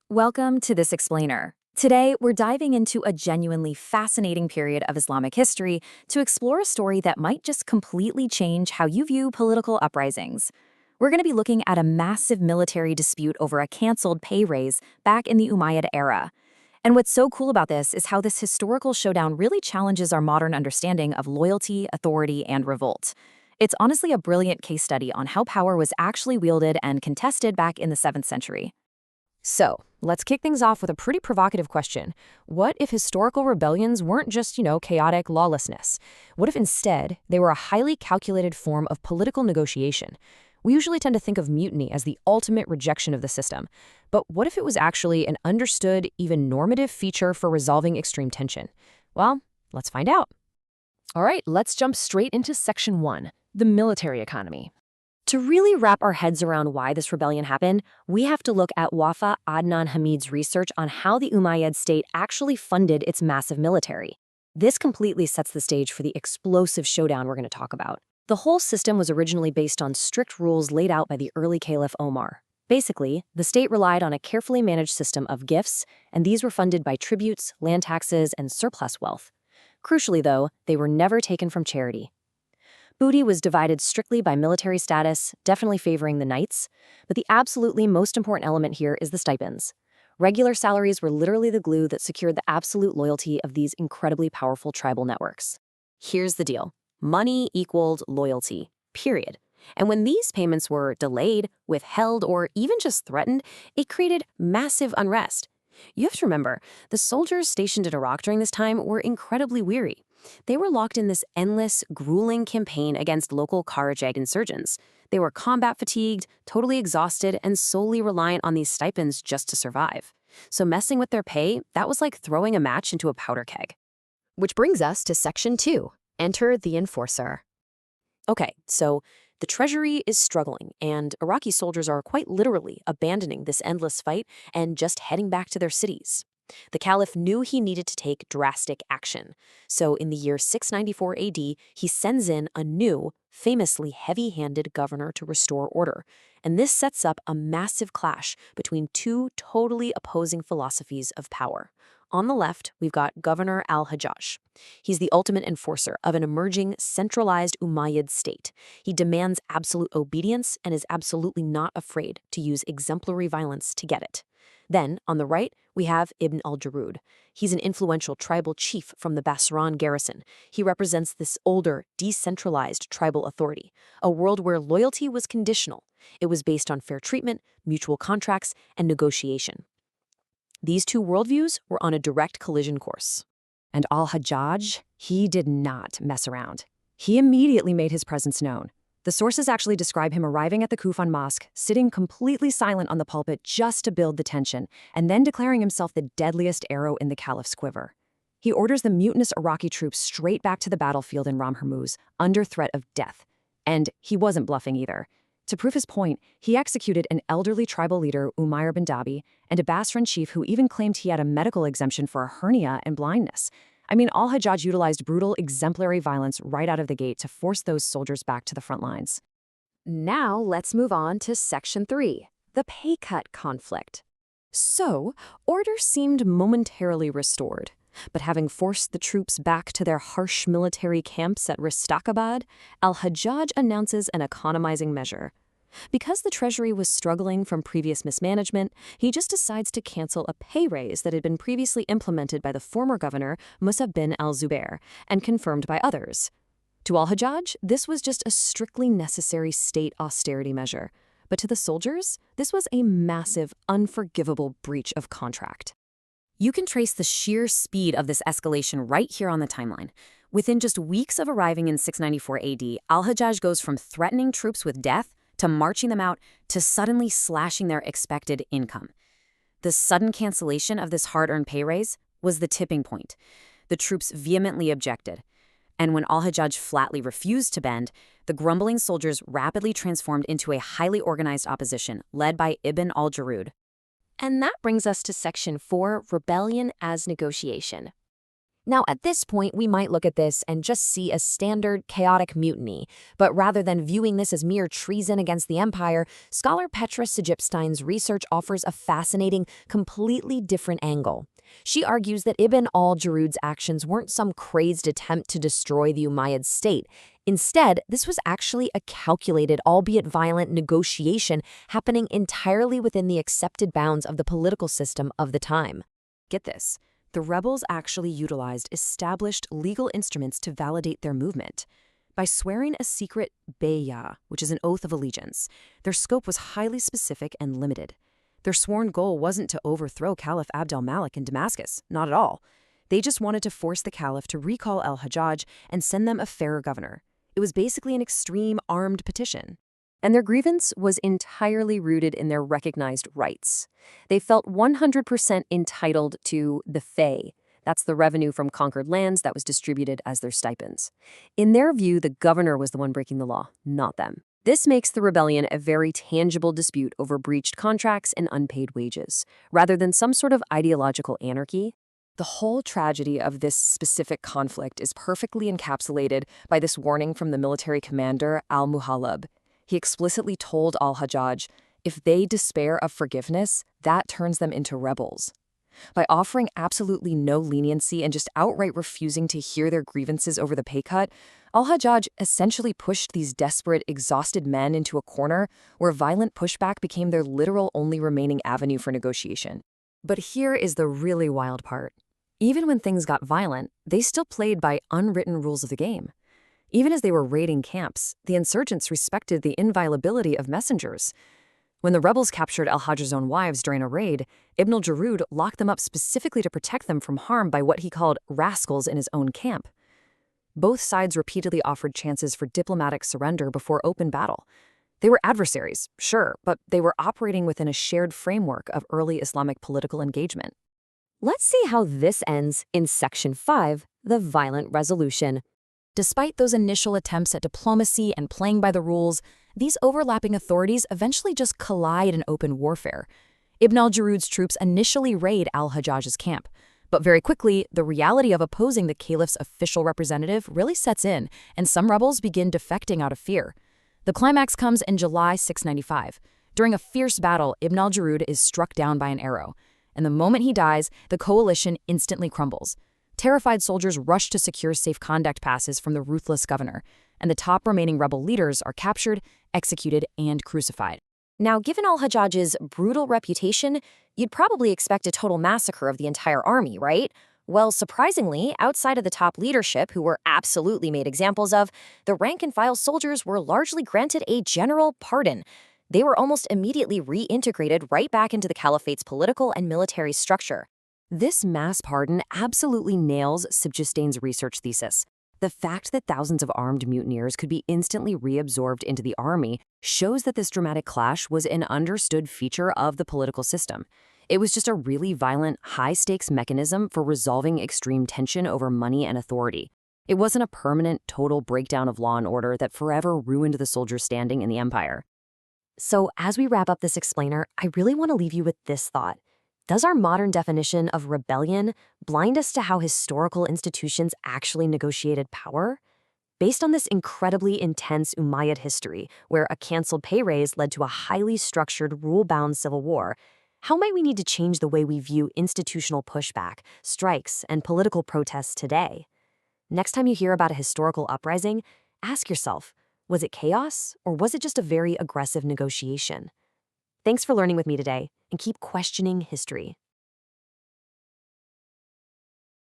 Welcome to This Explainer. Today, we're diving into a genuinely fascinating period of Islamic history to explore a story that might just completely change how you view political uprisings. We're going to be looking at a massive military dispute over a canceled pay raise back in the Umayyad era. And what's so cool about this is how this historical showdown really challenges our modern understanding of loyalty, authority, and revolt. It's honestly a brilliant case study on how power was actually wielded and contested back in the 7th century. So, let's kick things off with a pretty provocative question. What if historical rebellions weren't just, chaotic lawlessness? What if instead they were a highly calculated form of political negotiation? We usually tend to think of mutiny as the ultimate rejection of the system. But what if it was actually an understood, even normative feature for resolving extreme tension? Well, let's find out. All right, let's jump straight into Section 1, the military economy. To really wrap our heads around why this rebellion happened, we have to look at Wafa Adnan Hamid's research on how the Umayyad state actually funded its massive military. This completely sets the stage for the explosive showdown we're going to talk about. The whole system was originally based on strict rules laid out by the early Caliph Omar. Basically, the state relied on a carefully managed system of gifts, and these were funded by tributes, land taxes, and surplus wealth. Crucially, though, they were never taken from charity. Booty was divided strictly by military status, definitely favoring the knights, but the absolutely most important element here is the stipends. Regular salaries were literally the glue that secured the absolute loyalty of these incredibly powerful tribal networks. Here's the deal. Money equaled loyalty, period. And when these payments were delayed, withheld, or even just threatened, it created massive unrest. You have to remember, the soldiers stationed in Iraq during this time were incredibly weary. They were locked in this endless, grueling campaign against local Kharajite insurgents. They were combat fatigued, totally exhausted, and solely reliant on these stipends just to survive. So messing with their pay, that was like throwing a match into a powder keg. Which brings us to Section 2, Enter the Enforcer. Okay, so the treasury is struggling, and Iraqi soldiers are quite literally abandoning this endless fight and just heading back to their cities. The Caliph knew he needed to take drastic action, so in the year 694 AD, he sends in a new, famously heavy-handed governor to restore order, and this sets up a massive clash between two totally opposing philosophies of power. On the left, we've got Governor Al-Hajjaj. He's the ultimate enforcer of an emerging, centralized Umayyad state. He demands absolute obedience and is absolutely not afraid to use exemplary violence to get it. Then, on the right, we have Ibn al-Jarud. He's an influential tribal chief from the Basran garrison. He represents this older, decentralized tribal authority, a world where loyalty was conditional. It was based on fair treatment, mutual contracts, and negotiation. These two worldviews were on a direct collision course. And Al-Hajjaj, he did not mess around. He immediately made his presence known. The sources actually describe him arriving at the Kufan mosque, sitting completely silent on the pulpit just to build the tension, and then declaring himself the deadliest arrow in the caliph's quiver. He orders the mutinous Iraqi troops straight back to the battlefield in Ram Hormuz, under threat of death. And he wasn't bluffing either. To prove his point, he executed an elderly tribal leader, Umayyad bin Dabi, and a Basran chief who even claimed he had a medical exemption for a hernia and blindness. I mean, Al-Hajjaj utilized brutal, exemplary violence right out of the gate to force those soldiers back to the front lines. Now let's move on to Section 3, the pay cut conflict. So, order seemed momentarily restored. But having forced the troops back to their harsh military camps at Ristakabad, Al-Hajjaj announces an economizing measure. Because the treasury was struggling from previous mismanagement, he just decides to cancel a pay raise that had been previously implemented by the former governor, Musa bin al-Zubair, and confirmed by others. To Al-Hajjaj, this was just a strictly necessary state austerity measure. But to the soldiers, this was a massive, unforgivable breach of contract. You can trace the sheer speed of this escalation right here on the timeline. Within just weeks of arriving in 694 AD, Al-Hajjaj goes from threatening troops with death to marching them out to suddenly slashing their expected income. The sudden cancellation of this hard-earned pay raise was the tipping point. The troops vehemently objected. And when Al-Hajjaj flatly refused to bend, the grumbling soldiers rapidly transformed into a highly organized opposition led by Ibn al-Jarud. And that brings us to Section 4, Rebellion as Negotiation. Now, at this point, we might look at this and just see a standard chaotic mutiny, but rather than viewing this as mere treason against the empire, scholar Petra Sigipstein's research offers a fascinating, completely different angle. She argues that Ibn al-Jarud's actions weren't some crazed attempt to destroy the Umayyad state. Instead, this was actually a calculated, albeit violent, negotiation happening entirely within the accepted bounds of the political system of the time. Get this. The rebels actually utilized established legal instruments to validate their movement. By swearing a secret bay'ah, which is an oath of allegiance, their scope was highly specific and limited. Their sworn goal wasn't to overthrow Caliph Abd al-Malik in Damascus, not at all. They just wanted to force the caliph to recall al-Hajjaj and send them a fairer governor. It was basically an extreme armed petition. And their grievance was entirely rooted in their recognized rights. They felt 100% entitled to the fey. That's the revenue from conquered lands that was distributed as their stipends. In their view, the governor was the one breaking the law, not them. This makes the rebellion a very tangible dispute over breached contracts and unpaid wages, rather than some sort of ideological anarchy. The whole tragedy of this specific conflict is perfectly encapsulated by this warning from the military commander al-Muhallab. He explicitly told al-Hajjaj, if they despair of forgiveness, that turns them into rebels. By offering absolutely no leniency and just outright refusing to hear their grievances over the pay cut, al-Hajjaj essentially pushed these desperate, exhausted men into a corner where violent pushback became their literal only remaining avenue for negotiation. But here is the really wild part. Even when things got violent, they still played by unwritten rules of the game. Even as they were raiding camps, the insurgents respected the inviolability of messengers. When the rebels captured al-Hajjaj's own wives during a raid, Ibn al-Jarud locked them up specifically to protect them from harm by what he called rascals in his own camp. Both sides repeatedly offered chances for diplomatic surrender before open battle. They were adversaries, sure, but they were operating within a shared framework of early Islamic political engagement. Let's see how this ends in Section 5, the violent resolution. Despite those initial attempts at diplomacy and playing by the rules, these overlapping authorities eventually just collide in open warfare. Ibn al-Jarud's troops initially raid al-Hajjaj's camp, but very quickly, the reality of opposing the caliph's official representative really sets in, and some rebels begin defecting out of fear. The climax comes in July 695. During a fierce battle, Ibn al-Jarud is struck down by an arrow, and the moment he dies, the coalition instantly crumbles. Terrified soldiers rush to secure safe conduct passes from the ruthless governor, and the top remaining rebel leaders are captured, executed, and crucified. Now, given al-Hajjaj's brutal reputation, you'd probably expect a total massacre of the entire army, right? Well, surprisingly, outside of the top leadership, who were absolutely made examples of, the rank-and-file soldiers were largely granted a general pardon. They were almost immediately reintegrated right back into the caliphate's political and military structure. This mass pardon absolutely nails Sigipstein's research thesis. The fact that thousands of armed mutineers could be instantly reabsorbed into the army shows that this dramatic clash was an understood feature of the political system. It was just a really violent, high-stakes mechanism for resolving extreme tension over money and authority. It wasn't a permanent, total breakdown of law and order that forever ruined the soldiers' standing in the empire. So, as we wrap up this explainer, I really want to leave you with this thought. Does our modern definition of rebellion blind us to how historical institutions actually negotiated power? Based on this incredibly intense Umayyad history, where a canceled pay raise led to a highly structured, rule-bound civil war, how might we need to change the way we view institutional pushback, strikes, and political protests today? Next time you hear about a historical uprising, ask yourself, was it chaos, or was it just a very aggressive negotiation? Thanks for learning with me today, and keep questioning history.